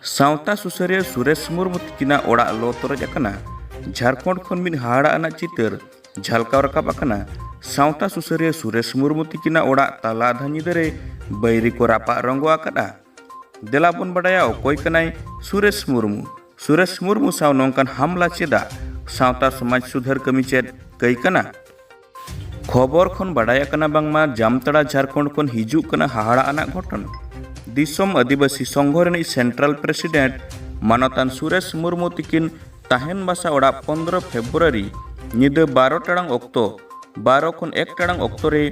सावता सुसरिया सुरेश मुर्मू तिकिना ओड़ा लो तोरज अकना झारखंड खन मिन हाड़ा आना चितर झलकाव रकाब अकना। सावता सुसरिया सुरेश मुर्मू तिकिना ओड़ा तला आधा निदरे बैरी को रापा रंगो आकड़ा। देला बन बडाया अकोय कनाय सुरेश मुर्मू साव नोंकान हमला चेदा सावता समाज सुधार कमी चेद कई कना। खबर खन बडाया कना बांगमा जामतड़ा झारखंड खन हिजू कना हाहाड़ा आना घटन। दिसोम आदिवासी संघ रनी सेंट्रल प्रेसिडेंट मानतान सुरेश मुर्मू तिकिन ताहेन बासा ओड़ा 15 फेब्रुआरी निद 12 टाड़ांग अक्तो 12 खन 1 टाड़ांग अक्तो रे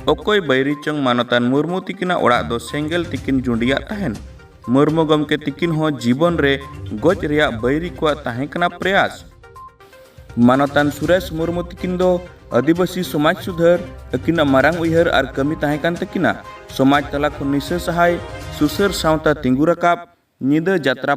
अकोय बैरी चंग मानतान मुर्मू तिकिना ओड़ा दो सेंगेल तिकिन जुंडिया ताहेन। मुर्मू गमके तिकिन हो जीवन रे गज रिया बैरी को ताहें कना प्रयास। मानतान सुरेश मुर्मू तिकिन दो आदिवासी समाज सुधार अकिना मारांग उयहर आर कमी ताहें कान तकिना। समाज तला खन निसे सहाय सुसर सावता तिंगु रकाब निद जात्रा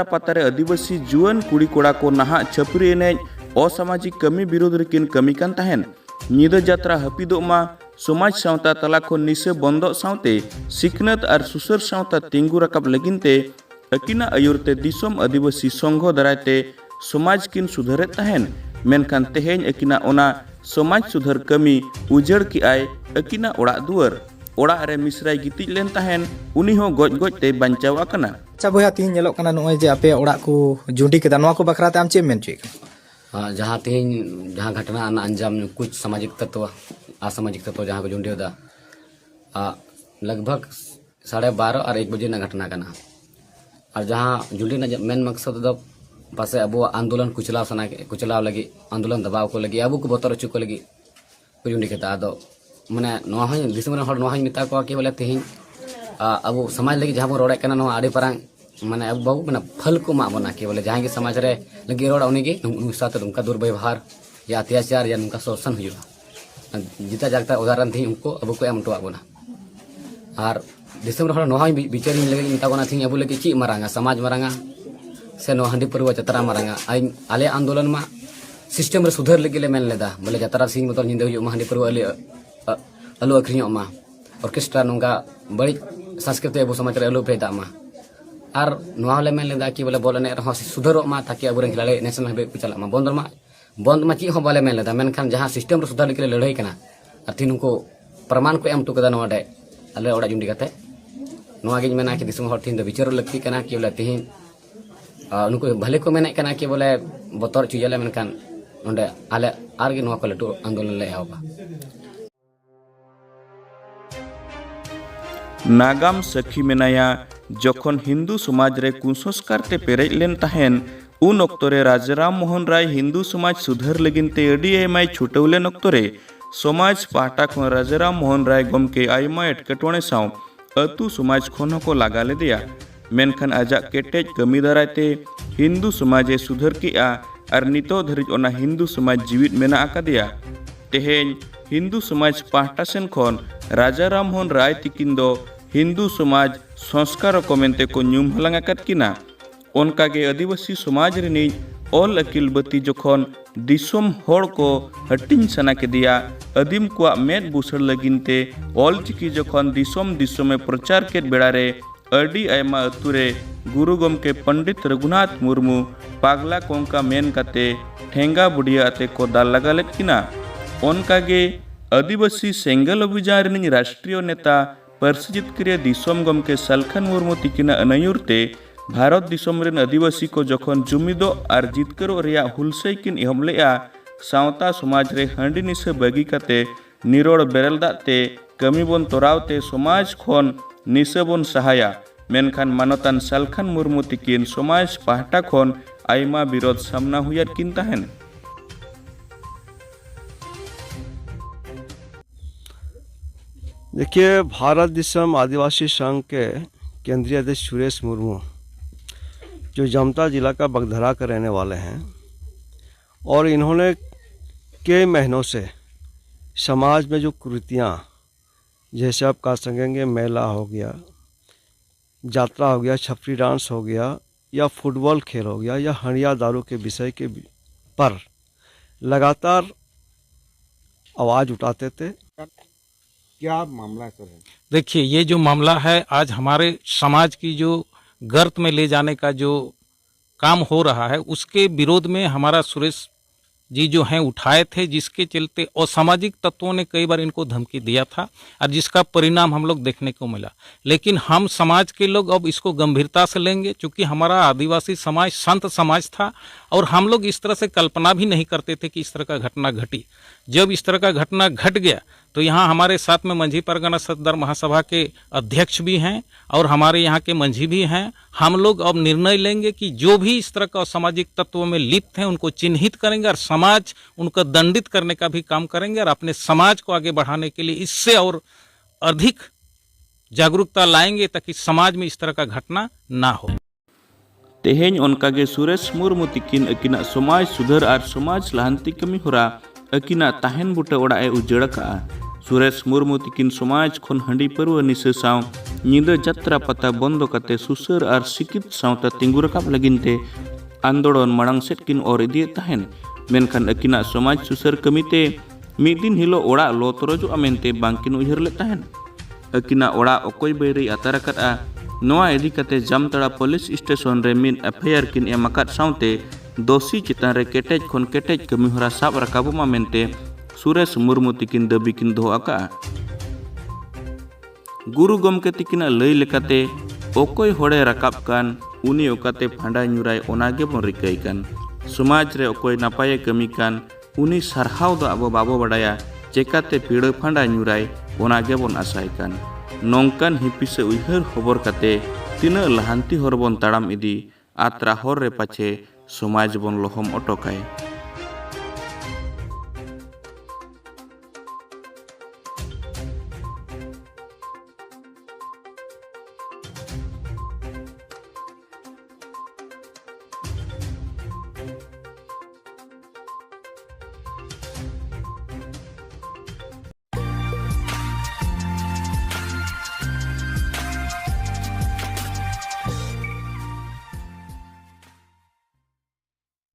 पता रे आदिवासी जुआन कुड़ी कोड़ा को नहा छपरी एनेज असामाजिक कमी विरोध रेकिन कमी कान ताहेन। निद जात्रा हपिदोमा समाज सावता तला खन निसे बंदो सावते सिखनत आर सुसर सावता तिंगु रकाब लगिनते अकिना आयुरते दिसोम आदिवासी संघ दरायते समाज किन सुधारे ताहेन। मेनखान तेहेन अकिना ओना समाज सुधार कमी उजड़ की आय अकिना ओड़ा दुआर ओड़ा रे मिसराय गितिज लेन ताहेन उनी हो गज गज ते बंचाव आकना। अच्छा भैया तीन नेलोग कना नोय जे आपे ओड़ा को जुंडी केदा नोआ को बखराते आम चेम मेन चुक जहाँ तीन जहाँ घटना अंजाम कुछ सामाजिक तत्व असामाजिक तत्व जहाँ को जुंडी होदा लगभग 12:30 और 1 बजे ना घटना कना। और जहाँ जुंडी ना मेन मकसद दो पासे अब आंदोलन कुचलाव लगी आंदोलन दबाव को लगी अब को बतर चुक लगी जुंडी केता दो माने नोआ हय दिसम रे हर नोआ हय मिता को कि बोले तेहिं अब समाज लगी जहाँ बो रोड़े कना नोआ आड़ी पारांग माने अब बाबू माने फल को मा बना के बोले जहाँ के समाज रे लगी रोड़ा उनी के साथ उनका दुर्व्यवहार या अत्याचार या उनका शोषण हुआ जिता जागता उदाहरण थी उनको अब को एम टोआ बना। और दिसम रे हर नोआ हय बिचारी लगी मिता को ना थी अब लगी ची मारांगा समाज मारांगा से नो हांडी परवा जतरा मारांगा आले आंदोलन मा सिस्टम रे सुधार लगी ले मेन लेदा बोले जतरा सिंह मतलब निंदे हुई हांडी परवा अलू अखरियों मा ऑर्केस्ट्रा नोंगा बड़ी संस्कृति अब समाज रे अलू पेदा मा और नोआ ले मेन लेदा कि बोले बोलने रहो सुधारो मा ताकि अब रे खिलाड़ी नेशनल हाईवे को चला मा बंद मा ची हो बाले मेन लेदा मेनखान जहां सिस्टम रे सुधार लगी लड़ाई कना और तीन को प्रमाण को एम टुकदा नोडे अले ओड़ा जुंडी कते नोआ गिन मेना कि दिसम हर तीन दो विचार लगती कना कि बोले तीन उनको भले को मेने कना कि बोले बतर चुजले मेनखान नोडे आले आर गे नोआ को लटू आंदोलन ले आवा। नागाम सखी मेनाया जखन हिंदू समाज रे कुसंस्कार ते पेरेज लेन ताहेन उन अक्तरे राजाराम मोहन राय हिंदू समाज सुधार लगिनते अडी एमाय छुटौलेन अक्तरे समाज पाहटा खन राजाराम मोहन राय गमके आयमा एटकेटोणे साव अतु समाज खन को लागा लेदेया। मेनखान आजा केटेज कमी दारायते हिंदू समाजे सुधार किया और नितो धरिज ओना हिंदू समाज जीवित मेना आकादेया। तेहेन हिंदू समाज पाहटा सेन खन राजाराम मोहन राय तिकिन दो हिंदू समाज संस्कार को मेनते को ᱧᱩᱢ हलांग आकाद किना। ओनकागे आदिवासी समाज रिनी ऑल अकिल बती जखन दिसोम होड़ को हटिंग सना केदिया आदिम को मेद बुसड़ लगिनते ऑल चिकी जखन दिसोम में प्रचार के बेड़ारे अडी आयमा अतुरे गुरु गमके पंडित रघुनाथ मुर्मू पागला कोंका मेन काते ठेंगा बुढ़िया आते को दाल लगा लेत किना। ओनकागे आदिवासी सेंगल अभियान रिनी राष्ट्रीय नेता परसजित क्रिया दिसोम गमके सलखन मुर्मू तिकिना अनायुरते भारत दिसोम रेन आदिवासी को जखन जुमिदो और जितकरो रिया हुलसई किन इहमलेआ सावता समाज रे हांडी निसे बगी काते निरोड़ बेरल दाते कमी बन तोरावते समाज खन निसे बन सहाया। मेनखान मानतान सलखन मुर्मू तिकिन समाज पाहटा खन आयमा विरोध सामना हुयार किन ताहेन। देखिए, भारत दिसम आदिवासी संघ के केंद्रीय अध्यक्ष सुरेश मुर्मू जो जामता जिला का बगधरा के रहने वाले हैं और इन्होंने कई महीनों से समाज में जो कुरीतियाँ जैसे आप कह सकेंगे मेला हो गया, यात्रा हो गया, छपरी डांस हो गया या फुटबॉल खेल हो गया या हंडिया दारू के विषय के पर लगातार आवाज़ उठाते थे। क्या मामला है सर? देखिए, ये जो मामला है आज हमारे समाज की जो गर्त में ले जाने का जो काम हो रहा है उसके विरोध में हमारा सुरेश जी जो हैं उठाए थे, जिसके चलते असामाजिक तत्वों ने कई बार इनको धमकी दिया था और जिसका परिणाम हम लोग देखने को मिला। लेकिन हम समाज के लोग अब इसको गंभीरता से लेंगे, क्योंकि हमारा आदिवासी समाज संत समाज था और हम लोग इस तरह से कल्पना भी नहीं करते थे कि इस तरह का घटना घटी। जब इस तरह का घटना घट गया तो यहाँ हमारे साथ में मंझी परगना सदर महासभा के अध्यक्ष भी हैं और हमारे यहाँ के मंझी भी हैं। हम लोग अब निर्णय लेंगे कि जो भी इस तरह का सामाजिक तत्वों में लिप्त हैं उनको चिन्हित करेंगे और समाज उनको दंडित करने का भी काम करेंगे और अपने समाज को आगे बढ़ाने के लिए इससे और अधिक जागरूकता लाएंगे ताकि समाज में इस तरह का घटना ना हो। तेहेñ onkage सुरेश मुर्मू तिकिन अकिना समाज सुधर और समाज लाहंती कमी होरा अकिना ताहेन बुटे ओड़ा उजड़ का। सुरेश मुर्मू तिकिन समाज खन हंडी परवा निशा साव निदा जत्रा पता बंद कते सुसर और सिकित सावता तिंगु रकाब लगिनते आंदोलन मांग सेट किन और इदी ताहेन। मेनखान अकिना समाज सुसर कमीते मिद दिन हिलो ओड़ा लो तोरजो अमेनते बांकिन उयहर ले ताहेन। अकिना ओड़ा अकोय बैरी आतार करा नोआ इदी कते जामतड़ा पुलिस स्टेशन रे मिन एफआईआर किन एमाकात सावते दोषी चितान रे केटेज खन केटेज कमीहरा साब रकाबमा मेनते सुरेश मुर्मू तिकिन दाबी किन दोहो आका। गुरु गमके तिकिना लई लेकाते ओकोय होड़े रकाब कान उनी ओकाते फांडा ᱧᱩᱨᱟᱭ ओनागे बन रिकाय कान। समाज रे ओकोय नापाये कमी कान उनी सारहाव दो आबो बाबो बडाया चेकाते पीड़ा फांडा ᱧᱩᱨᱟᱭ ओनागे बन आसाय कान। नोंकान हिपिसे उयहर खबर काते तिना लाहांती हर बन ताड़ाम इदी आत्रा हर रे पाछे समाज बन लोहम अटकाय।